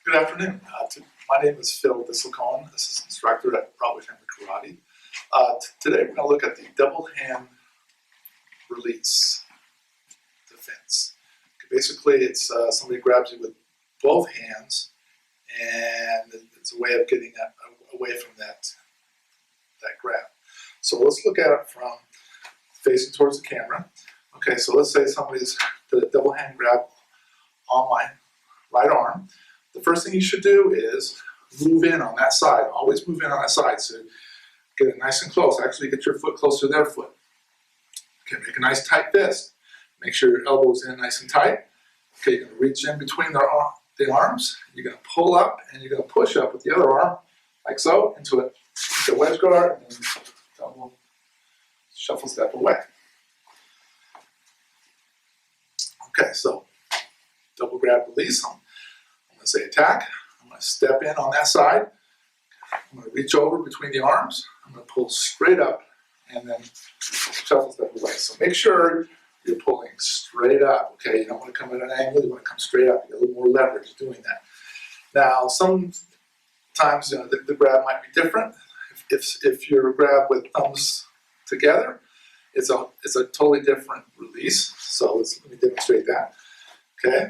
Good afternoon. My name is Phil Disselcohen, assistant instructor at Broadway Family Karate. Today we're going to look at the double hand release defense. Basically, it's somebody grabs you with both hands, and it's a way of getting away from that grab. So let's look at it from facing towards the camera. Okay, so let's say somebody's did a double hand grab on my right arm. The first thing you should do is move in on that side. Always move in on that side. So get it nice and close. Actually get your foot close to their foot. Okay, make a nice tight fist. Make sure your elbow's in nice and tight. Okay, you're going to reach in between the arms. You're going to pull up and you're going to push up with the other arm, like so, into a wedge guard, and then double shuffle step away. Okay, so double grab release. I'm going to say attack. I'm going to step in on that side. I'm going to reach over between the arms. I'm going to pull straight up and then shuffle step away. So make sure you're pulling straight up. Okay, you don't want to come at an angle. You want to come straight up. You get a little more leverage doing that. Now, sometimes the grab might be different. If you're grab with thumbs together, it's a totally different release. So let me demonstrate that. Okay,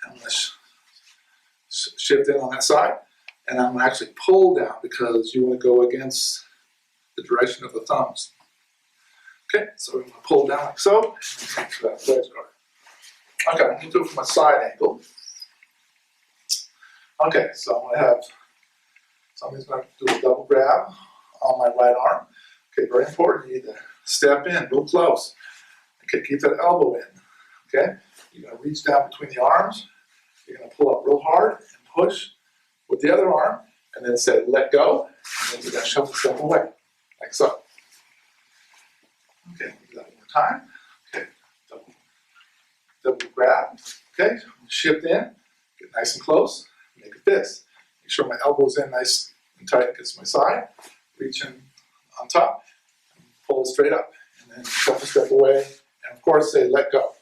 I'm going to shift in on that side, and I'm going to actually pull down because you want to go against the direction of the thumbs. Okay, so I'm going to pull down like so, and to that wedge guard. Okay, I'm going to do it from a side angle. Okay, so I'm going to have somebody's going to do a double grab on my right arm. Okay, very important. You need to step in real close. Okay, keep that elbow in. Okay, you're going to reach down between the arms. You're going to pull up real hard and push with the other arm, and then say let go, and then you're going to shuffle step away, like so. Okay, do that one more time. Okay, double grab. Okay, shift in, get nice and close, make a fist. Make sure my elbow's in nice and tight against my side. Reach in on top, pull it straight up, and then shuffle step away, and of course say let go.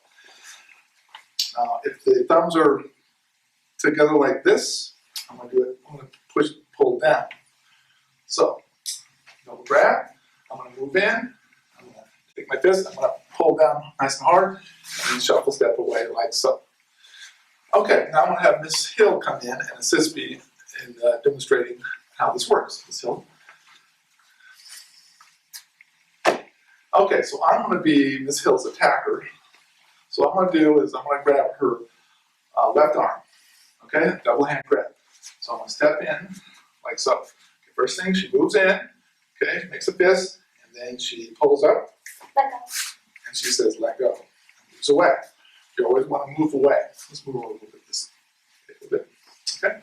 Now, if the thumbs are together like this, I'm going to push, pull down. So, double grab, I'm going to move in, I'm going to take my fist, I'm going to pull down nice and hard, and then shuffle step away like so. Okay, now I'm going to have Miss Hill come in and assist me in demonstrating how this works. Miss Hill. Okay, so I'm going to be Miss Hill's attacker. So what I'm going to do is I'm going to grab her left arm. Okay, double hand grab. So I'm going to step in like so. Okay, first thing, she moves in, okay, makes a fist, and then she pulls up, let go, and she says let go, and moves away. You always want to move away. Let's move a little bit this way. Okay,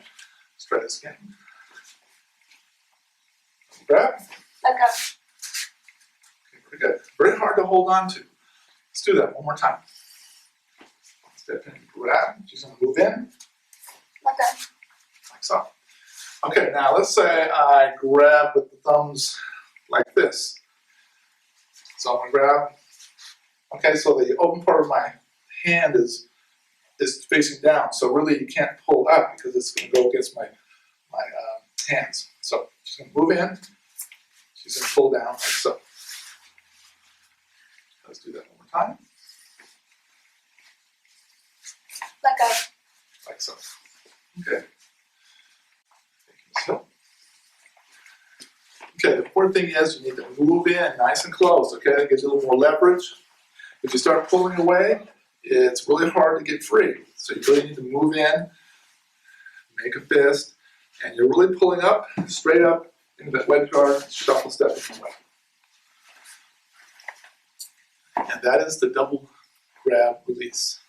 let's try this again. Grab. let go, Okay, pretty good. Very hard to hold on to. Let's do that one more time. Step in, grab. She's going to move in. let go, Like so. Okay, now let's say I grab with the thumbs like this. So I'm going to grab. Okay, so the open part of my hand is facing down. So really you can't pull up because it's going to go against my hands. So she's going to move in. She's going to pull down like so. Let's do that one more time. let go, Like so. Okay. So, okay, the important thing is you need to move in nice and close, okay? That gives you a little more leverage. If you start pulling away, it's really hard to get free. So you really need to move in, make a fist, and you're really pulling up, straight up into that wedge guard, shuffle step away. And that is the double grab release.